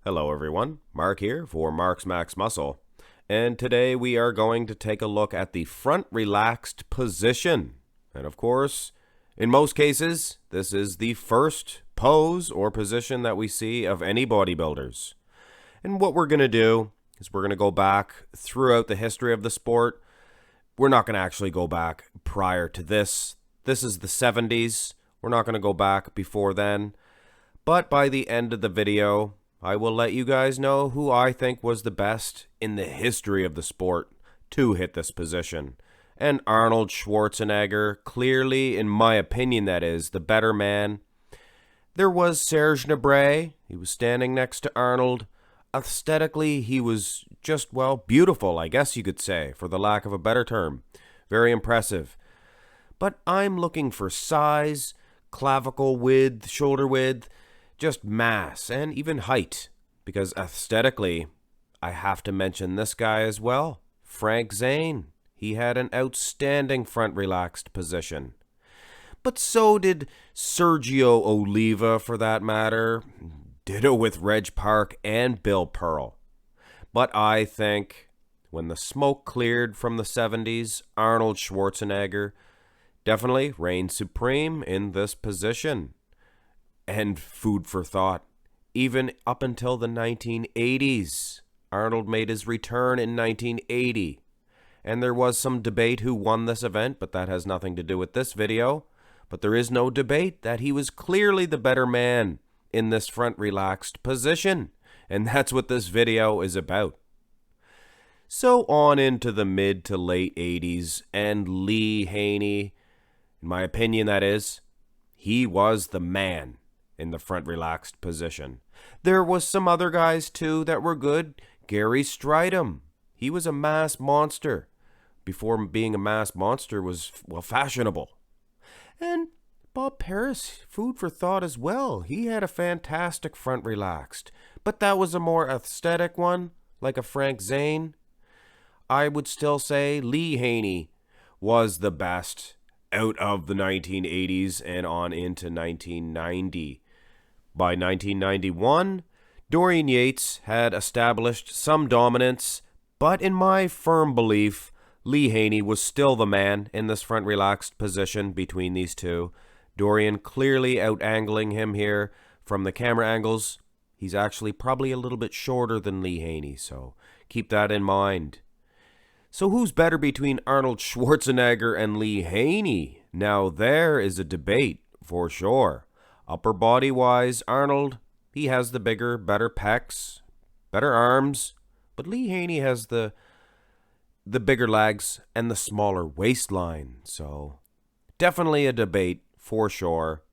Hello everyone, Mark here for Marx Max Muscle, and today we are going to take a look at the front relaxed position. And of course, in most cases, this is the first pose or position that we see of any bodybuilders. And what we're going to do is we're going to go back throughout the history of the sport. We're not going to actually go back prior to this. This is the 70s. We're not going to go back before then. But by the end of the video, I will let you guys know who I think was the best in the history of the sport to hit this position. And Arnold Schwarzenegger, clearly, in my opinion, that is, the better man. There was Serge Nabret. He was standing next to Arnold. Aesthetically, he was just, well, beautiful, I guess you could say, for the lack of a better term. Very impressive. But I'm looking for size, clavicle width, shoulder width, just mass, and even height, because aesthetically, I have to mention this guy as well, Frank Zane. He had an outstanding front relaxed position. But so did Sergio Oliva, for that matter. Ditto with Reg Park and Bill Pearl. But I think when the smoke cleared from the 70s, Arnold Schwarzenegger definitely reigned supreme in this position. And food for thought, even up until the 1980s. Arnold made his return in 1980. And there was some debate who won this event, but that has nothing to do with this video. But there is no debate that he was clearly the better man in this front relaxed position. And that's what this video is about. So on into the mid to late 80s, and Lee Haney, in my opinion that is, he was the man in the front relaxed position. There was some other guys too that were good. Gary Stridham, he was a mass monster. Before being a mass monster was, well, fashionable. And Bob Paris, food for thought as well. He had a fantastic front relaxed. But that was a more aesthetic one, like a Frank Zane. I would still say Lee Haney was the best out of the 1980s and on into 1990. By 1991, Dorian Yates had established some dominance, but in my firm belief, Lee Haney was still the man in this front relaxed position between these two. Dorian clearly out-angling him here from the camera angles. He's actually probably a little bit shorter than Lee Haney, so keep that in mind. So who's better between Arnold Schwarzenegger and Lee Haney? Now there is a debate, for sure. Upper body-wise, Arnold, he has the bigger, better pecs, better arms, but Lee Haney has the bigger legs and the smaller waistline, so definitely a debate, for sure.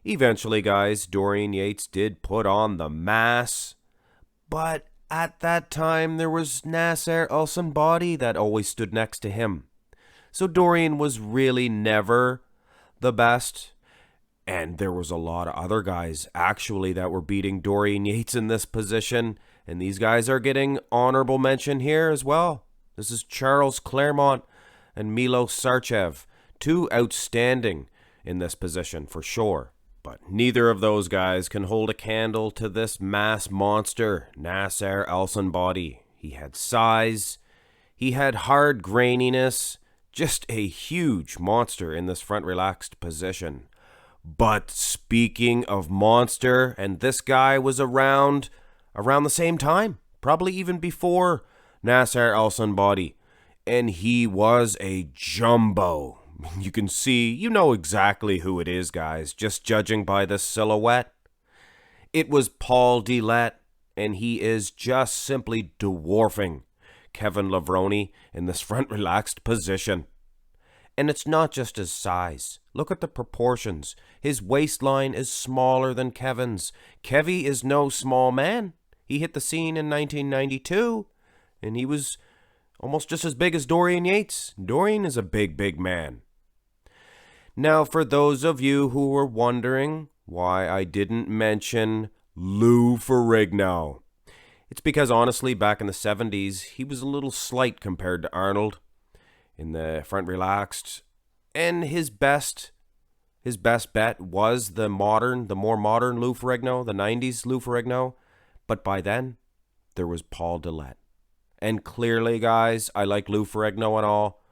Eventually, guys, Dorian Yates did put on the mass, but at that time, there was Nasser El-Sonbaty that always stood next to him. So Dorian was really never the best. And there was a lot of other guys, actually, that were beating Dorian Yates in this position. And these guys are getting honorable mention here as well. This is Charles Claremont and Milo Sarchev. Two outstanding in this position, for sure. But neither of those guys can hold a candle to this mass monster, Nasser El-Sonbaty. He had size, he had hard graininess, just a huge monster in this front relaxed position. But speaking of monster, and this guy was around the same time, probably even before Nasser El-Sonbaty, and he was a jumbo. You can see, you know exactly who it is, guys, just judging by the silhouette. It was Paul Dillette, and he is just simply dwarfing Kevin Levrone in this front relaxed position. And it's not just his size. Look at the proportions. His waistline is smaller than Kevin's. Kevy is no small man. He hit the scene in 1992, and he was almost just as big as Dorian Yates. Dorian is a big, big man. Now, for those of you who were wondering why I didn't mention Lou Ferrigno, it's because, honestly, back in the 70s, he was a little slight compared to Arnold in the front relaxed. And his best bet was the more modern Lou Ferrigno, the 90s Lou Ferrigno. But by then, there was Paul Dillette. And clearly, guys, I like Lou Ferrigno and all,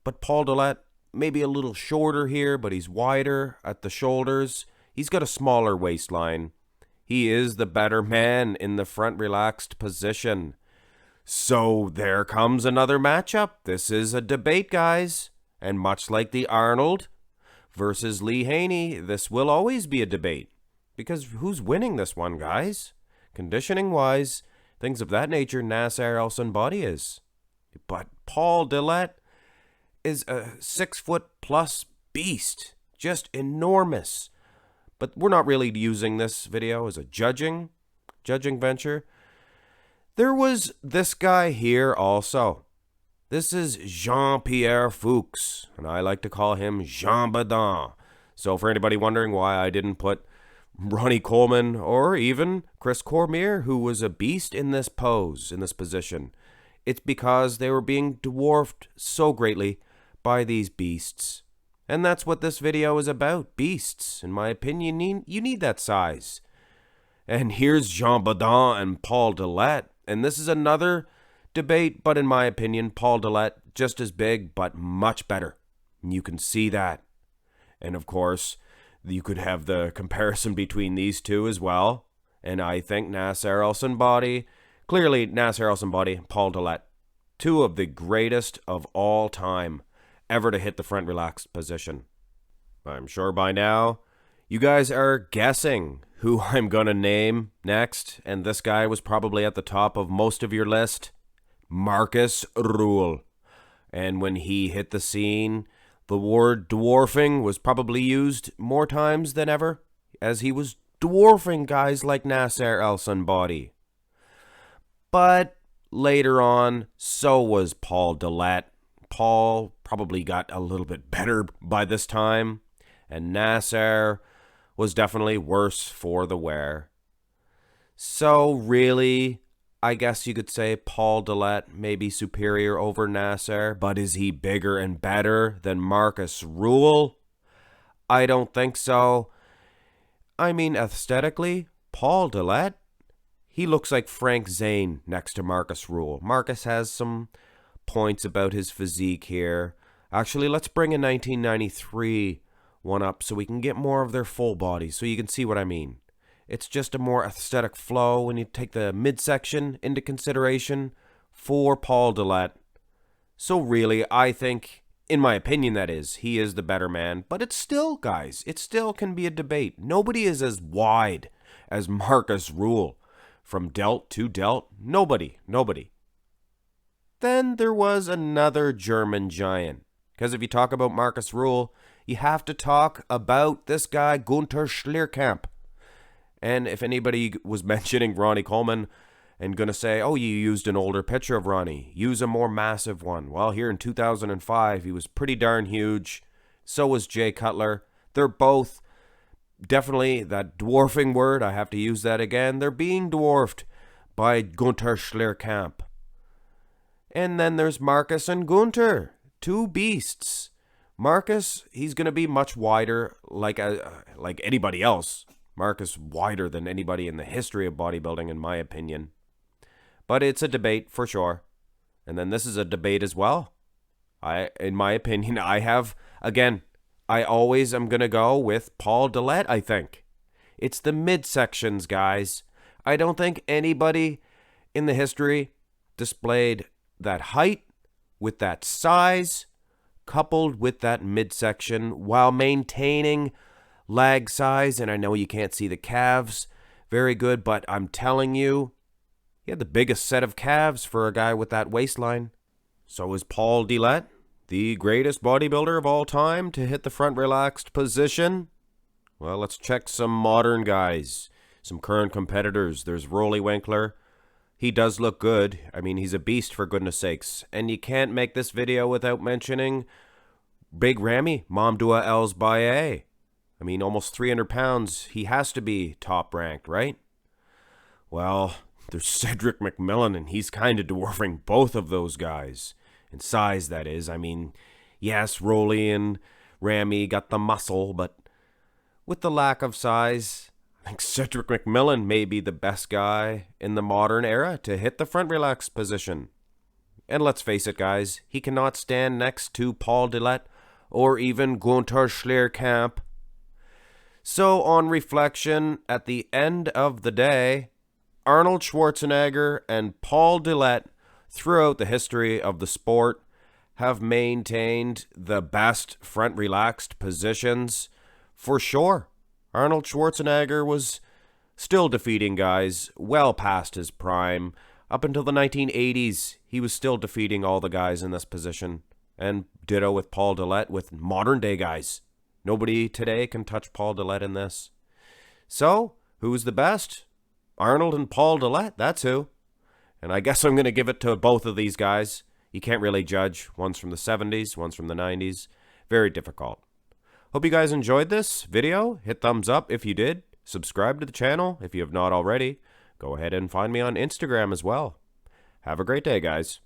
but Paul Dillette, maybe a little shorter here, but he's wider at the shoulders. He's got a smaller waistline. He is the better man in the front relaxed position. So there comes another matchup. This is a debate, guys. And much like the Arnold versus Lee Haney, this will always be a debate. Because who's winning this one, guys? Conditioning-wise, things of that nature, Nasser El-Sonbaty is. But Paul Dillette is a 6-foot-plus beast. Just enormous. But we're not really using this video as a judging venture. There was this guy here also. This is Jean-Pierre Fuchs, and I like to call him Jean Badin. So for anybody wondering why I didn't put Ronnie Coleman or even Chris Cormier, who was a beast in this pose, in this position, it's because they were being dwarfed so greatly by these beasts. And that's what this video is about, beasts. In my opinion, you need that size. And here's Jean Badin and Paul Dillette. And this is another debate, but in my opinion, Paul Dillette just as big, but much better. And you can see that. And of course, you could have the comparison between these two as well. And I think Nasser El-Sonbaty, clearly Nasser El-Sonbaty, Paul Dillette, two of the greatest of all time ever to hit the front relaxed position. I'm sure by now you guys are guessing who I'm going to name next, and this guy was probably at the top of most of your list, Marcus Ruhl. And when he hit the scene, the word dwarfing was probably used more times than ever, as he was dwarfing guys like Nasser El-Sonbaty. But later on, so was Paul Dillette. Paul probably got a little bit better by this time, and Nasser was definitely worse for the wear. So really, I guess you could say Paul Dillette may be superior over Nasser, but is he bigger and better than Marcus Ruhl? I don't think so. I mean, aesthetically, Paul Dillette, he looks like Frank Zane next to Marcus Ruhl. Marcus has some points about his physique here. Actually, let's bring a 1993 one up so we can get more of their full body, so you can see what I mean. It's just a more aesthetic flow when you take the midsection into consideration for Paul Dillette. So really, I think, in my opinion that is, he is the better man. But it's still, guys, it still can be a debate. Nobody is as wide as Marcus Ruhl. From delt to delt, nobody. Then there was another German giant. Because if you talk about Marcus Ruhl, you have to talk about this guy, Gunther Schlierkamp. And if anybody was mentioning Ronnie Coleman and going to say, oh, you used an older picture of Ronnie, use a more massive one. Well, here in 2005, he was pretty darn huge. So was Jay Cutler. They're both definitely that dwarfing word. I have to use that again. They're being dwarfed by Gunther Schlierkamp. And then there's Marcus and Gunther, two beasts. Marcus, he's going to be much wider, like anybody else. Marcus wider than anybody in the history of bodybuilding, in my opinion. But it's a debate for sure. And then this is a debate as well. In my opinion, I always am going to go with Paul Dillette, I think. It's the midsections, guys. I don't think anybody in the history displayed that height with that size coupled with that midsection while maintaining leg size. And I know you can't see the calves very good, but I'm telling you, he had the biggest set of calves for a guy with that waistline. So is Paul Dillette the greatest bodybuilder of all time to hit the front relaxed position? Well, let's check some modern guys, some current competitors. There's Rolly Winkler. He does look good. I mean, he's a beast, for goodness sakes. And you can't make this video without mentioning Big Ramy, Mamdoua El-Zbaye. I mean, almost 300 pounds. He has to be top ranked, right? Well, there's Cedric Mcmillan, and he's kind of dwarfing both of those guys. In size, that is. I mean, yes, Rolly and Ramy got the muscle, but with the lack of size, I think Cedric Mcmillan may be the best guy in the modern era to hit the front relaxed position. And let's face it, guys, he cannot stand next to Paul Dillette or even Gunther Schlierkamp. So, on reflection, at the end of the day, Arnold Schwarzenegger and Paul Dillette, throughout the history of the sport, have maintained the best front relaxed positions for sure. Arnold Schwarzenegger was still defeating guys well past his prime. Up until the 1980s, he was still defeating all the guys in this position. And ditto with Paul Dillette with modern day guys. Nobody today can touch Paul Dillette in this. So, who's the best? Arnold and Paul Dillette, that's who. And I guess I'm going to give it to both of these guys. You can't really judge. One's from the 70s, one's from the 90s. Very difficult. Hope you guys enjoyed this video. Hit thumbs up if you did. Subscribe to the channel if you have not already. Go ahead and find me on Instagram as well. Have a great day, guys.